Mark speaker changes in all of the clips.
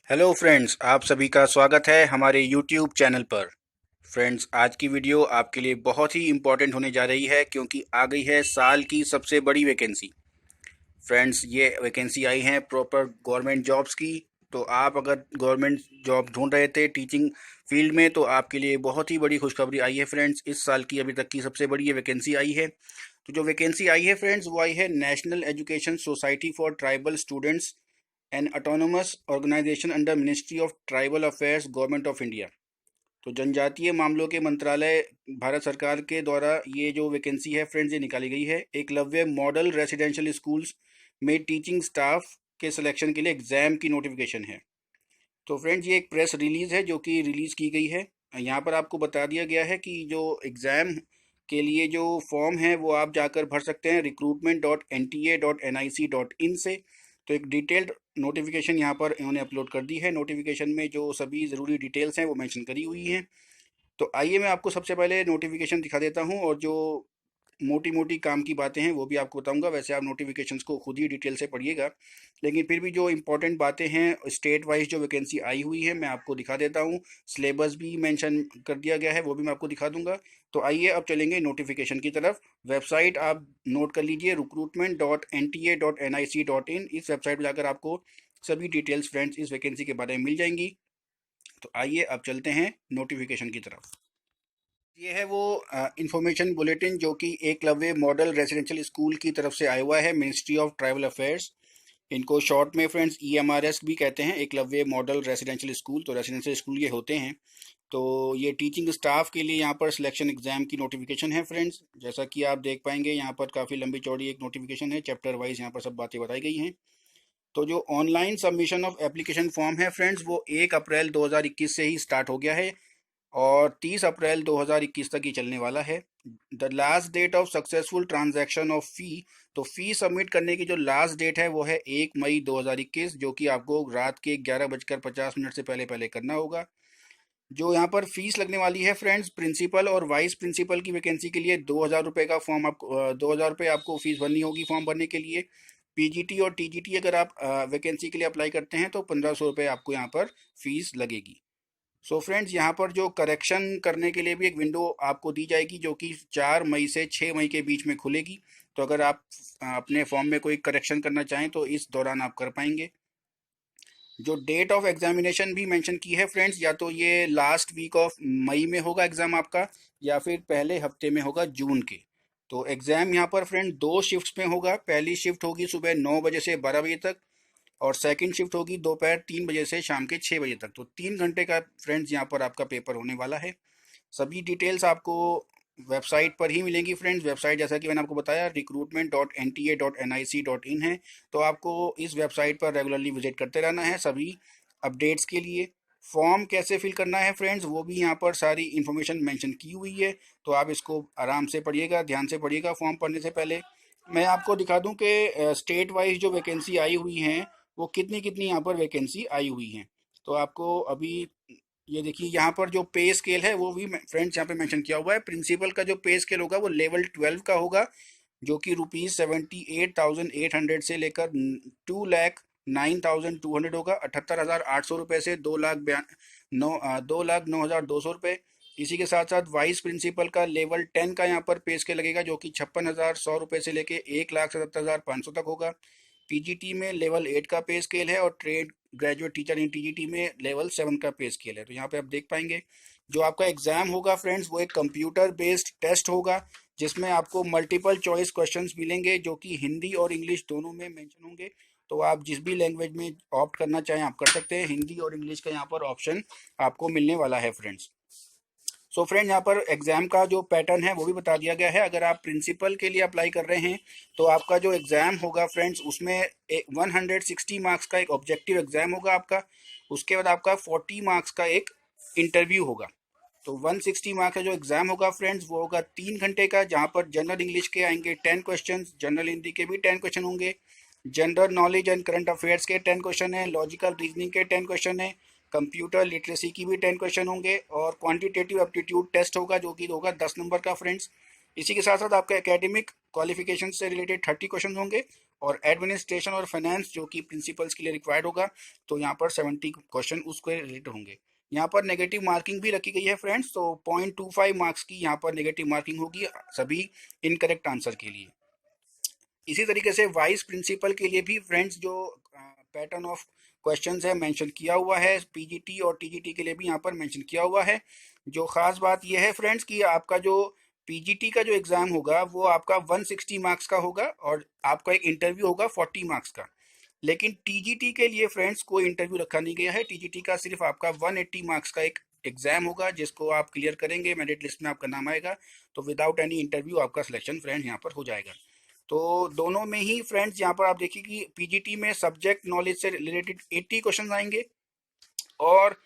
Speaker 1: Hello friends, आप सभी का स्वागत है हमारे यूट्यूब चैनल पर। फ्रेंड्स, आज की वीडियो आपके लिए बहुत ही इम्पोर्टेंट होने जा रही है क्योंकि आ गई है साल की सबसे बड़ी वैकेंसी। फ्रेंड्स, ये वैकेंसी आई है प्रॉपर गवर्नमेंट जॉब्स की। तो आप अगर गवर्नमेंट जॉब ढूंढ रहे थे टीचिंग फील्ड में, तो आपके लिए बहुत ही बड़ी खुशखबरी आई है फ्रेंड्स। इस साल की अभी तक की सबसे बड़ी ये वैकेंसी आई है। तो जो वैकेंसी आई है फ्रेंड्स, वो आई है national education society for tribal students an autonomous organization under ministry of tribal affairs, government of India. तो जनजातीय मामलों के मंत्रालय, भारत सरकार के द्वारा ये जो वैकेंसी है फ्रेंड्स, ये निकाली गई है। एकलव्य मॉडल रेसिडेंशियल स्कूल्स में टीचिंग स्टाफ के सिलेक्शन के लिए एग्जाम की नोटिफिकेशन है। तो फ्रेंड्स, ये एक प्रेस रिलीज है जो कि रिलीज़ की गई है। यहाँ पर आपको बता दिया गया है कि जो एग्ज़ाम के लिए जो फॉर्म है वो आप जाकर भर सकते हैं recruitment.nta.nic.in से। तो एक डिटेल्ड नोटिफिकेशन यहाँ पर इन्होंने अपलोड कर दी है। नोटिफिकेशन में जो सभी ज़रूरी डिटेल्स हैं वो मेंशन करी हुई हैं। तो आइए मैं आपको सबसे पहले नोटिफिकेशन दिखा देता हूँ और जो मोटी मोटी काम की बातें हैं वो भी आपको बताऊंगा। वैसे आप नोटिफिकेशंस को खुद ही डिटेल से पढ़िएगा, लेकिन फिर भी जो इंपॉर्टेंट बातें हैं स्टेट वाइज जो वैकेंसी आई हुई है मैं आपको दिखा देता हूँ। सिलेबस भी मेंशन कर दिया गया है, वो भी मैं आपको दिखा दूंगा। तो आइए अब चलेंगे नोटिफिकेशन की तरफ। वेबसाइट आप नोट कर लीजिए, recruitment.nta.nic.in। इस वेबसाइट पर जाकर आपको सभी डिटेल्स फ्रेंड्स इस वैकेंसी के बारे में मिल जाएंगी। तो आइए अब चलते हैं नोटिफिकेशन की तरफ। ये है वो इंफॉर्मेशन बुलेटिन जो कि एकलव्य मॉडल रेजिडेंशियल स्कूल की तरफ से आया हुआ है, मिनिस्ट्री ऑफ ट्राइबल अफेयर्स। इनको शॉर्ट में फ्रेंड्स EMRS भी कहते हैं, एकलव्य मॉडल रेजिडेंशियल स्कूल। तो रेजिडेंशियल स्कूल ये होते हैं। तो ये टीचिंग स्टाफ के लिए यहाँ पर सिलेक्शन एग्जाम की नोटिफिकेशन है फ्रेंड्स। जैसा कि आप देख पाएंगे यहाँ पर काफ़ी लंबी चौड़ी एक नोटिफिकेशन है, चैप्टर वाइज यहाँ पर सब बातें बताई गई हैं। तो जो online submission of application form है फ्रेंड्स, वो 1 अप्रैल 2021 से ही स्टार्ट हो गया है और 30 अप्रैल 2021 तक ही चलने वाला है। The last date of successful transaction of fee, तो फ़ी सबमिट करने की जो लास्ट डेट है वो है 1 मई 2021, जो कि आपको रात के 11:50 से पहले पहले करना होगा। जो यहाँ पर फीस लगने वाली है फ्रेंड्स, प्रिंसिपल और वाइस प्रिंसिपल की वैकेंसी के लिए 2,000 रुपये का फॉर्म, आपको 2,000 रुपये आपको फीस भरनी होगी फॉर्म भरने के लिए। PGT और TGT अगर आप वैकेंसी के लिए अप्लाई करते हैं तो 1,500 रुपये आपको यहाँ पर फीस लगेगी। सो फ्रेंड्स, यहाँ पर जो करेक्शन करने के लिए भी एक विंडो आपको दी जाएगी जो कि 4 मई से 6 मई के बीच में खुलेगी। तो अगर आप अपने फॉर्म में कोई करेक्शन करना चाहें तो इस दौरान आप कर पाएंगे। जो डेट ऑफ एग्जामिनेशन भी मेंशन की है फ्रेंड्स, या तो ये लास्ट वीक ऑफ मई में होगा एग्ज़ाम आपका, या फिर पहले हफ्ते में होगा जून के। तो एग्ज़ाम यहाँ पर फ्रेंड 2 शिफ्ट्स में होगा। पहली शिफ्ट होगी सुबह 9 बजे से 12 बजे तक, और सेकंड शिफ्ट होगी दोपहर 3 बजे से शाम के 6 बजे तक। तो 3 घंटे का फ्रेंड्स यहाँ पर आपका पेपर होने वाला है। सभी डिटेल्स आपको वेबसाइट पर ही मिलेंगी फ्रेंड्स। वेबसाइट जैसा कि मैंने आपको बताया recruitment.nta.nic.in है। तो आपको इस वेबसाइट पर रेगुलरली विजिट करते रहना है सभी अपडेट्स के लिए। फॉर्म कैसे फिल करना है फ्रेंड्स, वो भी यहाँ पर सारी इन्फॉर्मेशन मेंशन की हुई है। तो आप इसको आराम से पढ़िएगा, ध्यान से पढ़िएगा। फॉर्म पढ़ने से पहले मैं आपको दिखा दूं कि स्टेट वाइज जो वैकेंसी आई हुई हैं वो कितनी कितनी यहाँ पर वैकेंसी आई हुई हैं। तो आपको अभी ये देखिए, यहाँ पर जो पे स्केल है वो भी फ्रेंड्स यहाँ पे मेंशन किया हुआ है। प्रिंसिपल का जो पे स्केल होगा वो लेवल 12 का होगा, जो कि ₹78,800 से लेकर 2,09,200 होगा। 78,800 रुपये से 2,09,200 रुपये। इसी के साथ साथ वाइस प्रिंसिपल का लेवल 10 का यहाँ पर पे स्केल लगेगा, जो कि 56,100 रुपये से लेके 1,77,500 तक होगा। PGT में लेवल 8 का पे स्केल है, और ट्रेड ग्रेजुएट टीचर इन TGT में लेवल 7 का पे स्केल है। तो यहाँ पे आप देख पाएंगे जो आपका एग्जाम होगा फ्रेंड्स, वो एक कंप्यूटर बेस्ड टेस्ट होगा जिसमें आपको मल्टीपल चॉइस क्वेश्चंस मिलेंगे, जो कि हिंदी और इंग्लिश दोनों में मेंशन होंगे। तो आप जिस भी लैंग्वेज में ऑप्ट करना चाहें आप कर सकते हैं। हिंदी और इंग्लिश का यहाँ पर ऑप्शन आपको मिलने वाला है फ्रेंड्स। सो फ्रेंड, यहाँ पर एग्ज़ाम का जो पैटर्न है वो भी बता दिया गया है। अगर आप प्रिंसिपल के लिए अप्लाई कर रहे हैं तो आपका जो एग्ज़ाम होगा फ्रेंड्स, उसमें 160 मार्क्स का एक ऑब्जेक्टिव एग्ज़ाम होगा आपका। उसके बाद आपका 40 मार्क्स का एक इंटरव्यू होगा। तो 160 मार्क्स का जो एग्ज़ाम होगा फ्रेंड्स वो होगा 3 घंटे का, जहाँ पर जनरल इंग्लिश के आएंगे 10 क्वेश्चन, जनरल हिंदी के भी 10 क्वेश्चन होंगे, general knowledge and current affairs के 10 क्वेश्चन है, लॉजिकल रीजनिंग के 10 क्वेश्चन है, कंप्यूटर लिटरेसी की भी 10 क्वेश्चन होंगे, और क्वांटिटेटिव एप्टीट्यूड टेस्ट होगा जो कि होगा 10 नंबर का फ्रेंड्स। इसी के साथ साथ आपका एकेडमिक क्वालिफिकेशन से रिलेटेड 30 क्वेश्चन होंगे, और एडमिनिस्ट्रेशन और फाइनेंस जो कि प्रिंसिपल्स के लिए रिक्वायर्ड होगा, तो यहाँ पर 70 क्वेश्चन उसके रिलेटेड होंगे। यहाँ पर नेगेटिव मार्किंग भी रखी गई है फ्रेंड्स, तो 0.25 मार्क्स की यहाँ पर नेगेटिव मार्किंग होगी सभी इनकरेक्ट आंसर के लिए। इसी तरीके से वाइस प्रिंसिपल के लिए भी फ्रेंड्स जो पैटर्न ऑफ क्वेश्चंस है मेंशन किया हुआ है, पीजीटी और टीजीटी के लिए भी यहाँ पर मेंशन किया हुआ है। जो खास बात यह है फ्रेंड्स कि आपका जो पीजीटी का जो एग्ज़ाम होगा वो आपका 160 मार्क्स का होगा और आपका एक इंटरव्यू होगा 40 मार्क्स का। लेकिन टीजीटी के लिए फ्रेंड्स कोई इंटरव्यू रखा नहीं गया है। टीजीटी का सिर्फ आपका 180 मार्क्स का एक एग्जाम होगा जिसको आप क्लियर करेंगे, मेरिट लिस्ट में आपका नाम आएगा, तो विदाउट एनी इंटरव्यू आपका सिलेक्शन फ्रेंड्स यहाँ पर हो जाएगा। तो दोनों में ही फ्रेंड्स यहाँ पर आप देखिए कि पीजीटी में सब्जेक्ट नॉलेज से रिलेटेड 80 क्वेश्चन आएंगे और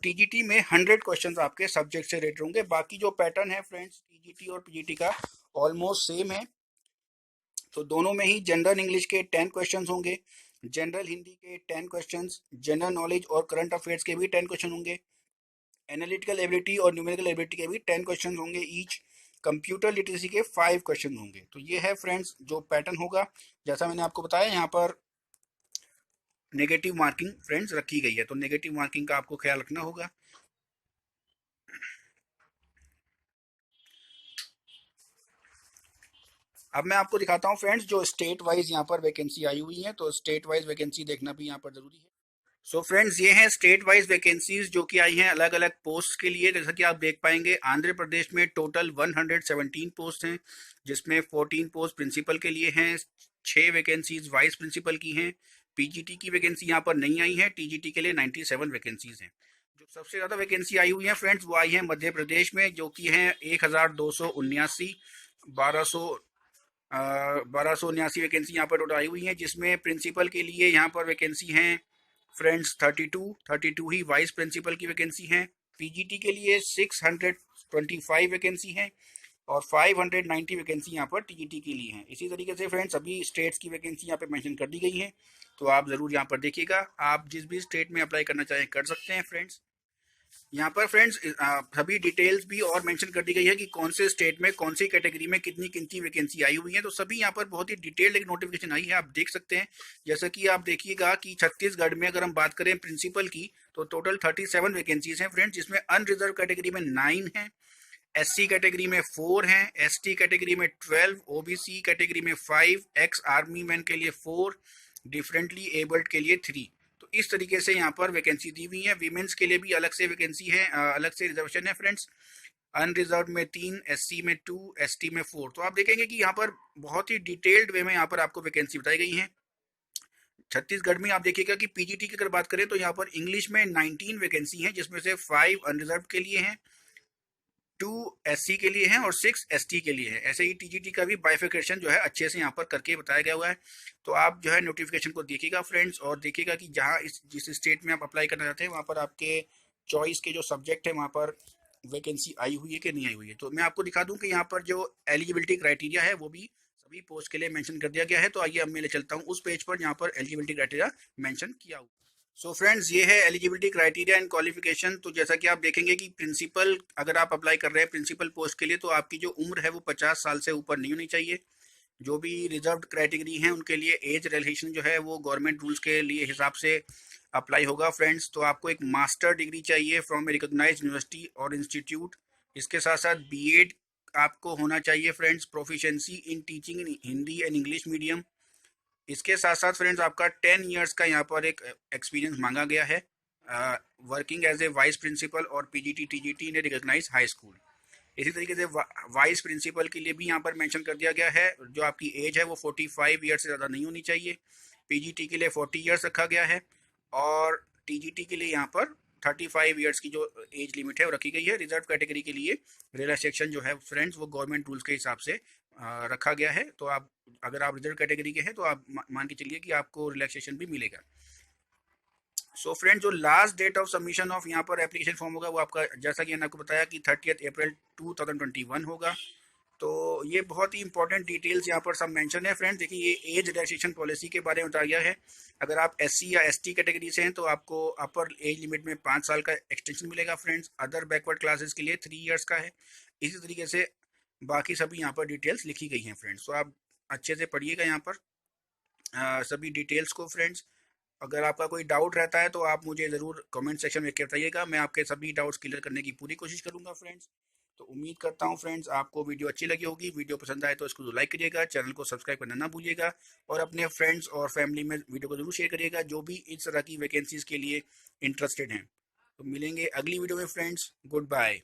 Speaker 1: टीजीटी में 100 क्वेश्चन आपके सब्जेक्ट से रिलेटेड होंगे। बाकी जो पैटर्न है फ्रेंड्स टीजीटी और पीजीटी का ऑलमोस्ट सेम है। तो दोनों में ही जनरल इंग्लिश के 10 क्वेश्चंस होंगे, जनरल हिंदी के 10 क्वेश्चंस, जनरल नॉलेज और करंट अफेयर्स के भी 10 क्वेश्चन होंगे, एनालिटिकल एबिलिटी और न्यूमेरिकल एबिलिटी के भी 10 क्वेश्चन होंगे ईच, कंप्यूटर लिटरेसी के 5 क्वेश्चन होंगे। तो ये है फ्रेंड्स जो पैटर्न होगा। जैसा मैंने आपको बताया यहाँ पर नेगेटिव मार्किंग फ्रेंड्स रखी गई है, तो नेगेटिव मार्किंग का आपको ख्याल रखना होगा। अब मैं आपको दिखाता हूँ फ्रेंड्स जो स्टेट वाइज यहाँ पर वैकेंसी आई हुई है, तो स्टेट वाइज वैकेंसी देखना भी यहाँ पर जरूरी है। सो फ्रेंड्स ये हैं स्टेट वाइज वैकेंसीज जो कि आई हैं अलग अलग पोस्ट के लिए। जैसा कि आप देख पाएंगे आंध्र प्रदेश में टोटल 117 पोस्ट हैं, जिसमें 14 पोस्ट प्रिंसिपल के लिए हैं, 6 वैकेंसीज वाइस प्रिंसिपल की हैं। पीजीटी की वैकेंसी यहाँ पर नहीं आई है, टीजीटी के लिए 97 वैकेंसीज हैं। जो सबसे ज़्यादा वैकेंसी आई हुई है फ्रेंड्स वो आई है मध्य प्रदेश में, जो कि हैं 1279, 1279 वैकेंसी यहाँ पर टोटल आई हुई है, जिसमें प्रिंसिपल के लिए यहाँ पर वैकेंसी हैं फ्रेंड्स 32 ही वाइस प्रिंसिपल की वैकेंसी हैं। पीजीटी के लिए 625 वैकेंसी हैं और 590 वैकेंसी यहाँ पर टीजीटी के लिए हैं। इसी तरीके से फ्रेंड्स सभी स्टेट्स की वैकेंसी यहाँ पे मेंशन कर दी गई हैं, तो आप ज़रूर यहाँ पर देखिएगा। आप जिस भी स्टेट में अप्लाई करना चाहें कर सकते हैं फ्रेंड्स। यहाँ पर फ्रेंड्स सभी डिटेल्स भी और मेंशन कर दी गई है कि कौन से स्टेट में कौन सी कैटेगरी में कितनी कितनी वैकेंसी आई हुई है। तो सभी यहाँ पर बहुत ही डिटेल्ड एक नोटिफिकेशन आई है, आप देख सकते हैं। जैसा कि आप देखिएगा कि छत्तीसगढ़ में अगर हम बात करें प्रिंसिपल की तो टोटल 37 वैकेंसीज हैं फ्रेंड्स, जिसमें अनरिजर्व कैटेगरी में 9 हैं, एससी कैटेगरी में 4 हैं, एसटी कैटेगरी में 12, ओबीसी कैटेगरी में 5, एक्स आर्मी मैन के लिए 4, डिफरेंटली एबल्ड के लिए 3। तो इस तरीके से यहाँ पर वैकेंसी दी हुई है। वीमेंस के लिए भी अलग से वैकेंसी है, अलग से रिजर्वेशन है फ्रेंड्स। अनरिजर्व में 3, एससी में 2, एसटी में 4। तो आप देखेंगे कि यहाँ पर बहुत ही डिटेल्ड वे में यहाँ पर आपको वैकेंसी बताई गई है। छत्तीसगढ़ में आप देखिएगा कि पीजीटी की अगर बात करें तो यहाँ पर इंग्लिश में 19 वैकेंसी हैं, जिसमें से 5 अनरिजर्व के लिए हैं, 2 एससी के लिए हैं और 6 एसटी के लिए है। ऐसे ही टीजीटी का भी बाइफिकेशन जो है अच्छे से यहाँ पर करके बताया गया हुआ है। तो आप जो है नोटिफिकेशन को देखिएगा फ्रेंड्स और देखिएगा कि जहाँ जिस स्टेट में आप अप्लाई करना चाहते हैं वहाँ पर आपके चॉइस के जो सब्जेक्ट है वहाँ पर वैकेंसी आई हुई है कि नहीं आई हुई है। तो मैं आपको दिखा दूँ कि यहाँ पर जो एलिजिबिलिटी क्राइटेरिया है वो भी सभी पोस्ट के लिए मेंशन कर दिया गया है। तो आइए अब मैं ले चलता हूँ उस पेज पर जहाँ पर एलिजिबिलिटी क्राइटेरिया मेंशन किया हुआ। सो फ्रेंड्स ये है एलिजिबिलिटी क्राइटेरिया एंड क्वालिफिकेशन। तो जैसा कि आप देखेंगे कि प्रिंसिपल अगर आप अप्लाई कर रहे हैं प्रिंसिपल पोस्ट के लिए तो आपकी जो उम्र है वो 50 साल से ऊपर नहीं होनी चाहिए। जो भी रिजर्व्ड कैटेगरी हैं उनके लिए एज रिलैक्सेशन जो है वो गवर्नमेंट रूल्स के लिए हिसाब से अप्लाई होगा फ्रेंड्स। तो आपको एक मास्टर डिग्री चाहिए फ्रॉम ए रिकॉग्नाइज्ड यूनिवर्सिटी और इंस्टीट्यूट। इसके साथ साथ बीएड आपको होना चाहिए friends, proficiency in teaching in Hindi and English medium. इसके साथ साथ फ्रेंड्स आपका 10 इयर्स का यहाँ पर एक एक्सपीरियंस मांगा गया है working as a vice principal और पीजीटी टीजीटी ने रिकॉग्नाइज हाई स्कूल। इसी तरीके से वाइस प्रिंसिपल के लिए भी यहाँ पर मेंशन कर दिया गया है, जो आपकी एज है वो 45 ईयर से ज़्यादा नहीं होनी चाहिए। पीजीटी के लिए 40 ईयर्स रखा गया है और टीजीटी के लिए यहाँ पर 35 ईयर्स की जो एज लिमिट है वो रखी गई है। रिजर्व कैटेगरी के लिए रिलैक्सेशन जो है फ्रेंड्स वो गवर्नमेंट रूल्स के हिसाब से रखा गया है। तो आप अगर आप रिजर्व कैटेगरी के हैं तो आप मान के चलिए कि आपको रिलैक्सेशन भी मिलेगा। सो फ्रेंड जो last date of submission of यहाँ पर एप्लीकेशन फॉर्म होगा वो आपका, जैसा कि मैंने आपको बताया कि 30 अप्रैल 2021 होगा। तो ये बहुत ही इंपॉर्टेंट डिटेल्स यहाँ पर सब मेंशन है फ्रेंड्स। देखिए ये एज रिलैक्सेशन पॉलिसी के बारे में बताया गया है। अगर आप एससी या एसटी कैटेगरी से हैं तो आपको अपर एज लिमिट में 5 साल का एक्सटेंशन मिलेगा फ्रेंड्स। अदर बैकवर्ड क्लासेस के लिए 3 इयर्स का है। इसी तरीके से बाकी सभी यहाँ पर डिटेल्स लिखी गई हैं फ्रेंड्स। तो आप अच्छे से पढ़िएगा यहाँ पर। सभी डिटेल्स को फ्रेंड्स। अगर आपका कोई डाउट रहता है तो आप मुझे ज़रूर कमेंट सेक्शन में बताइएगा, मैं आपके सभी डाउट्स क्लियर करने की पूरी कोशिश करूंगा फ्रेंड्स। तो उम्मीद करता हूँ फ्रेंड्स आपको वीडियो अच्छी लगी होगी। वीडियो पसंद आए तो इसको लाइक करिएगा, चैनल को सब्सक्राइब करना ना भूलिएगा, और अपने फ्रेंड्स और फैमिली में वीडियो को जरूर शेयर करिएगा जो भी इस तरह की वैकेंसीज़ के लिए इंटरेस्टेड हैं। तो मिलेंगे अगली वीडियो में फ्रेंड्स, गुड बाय।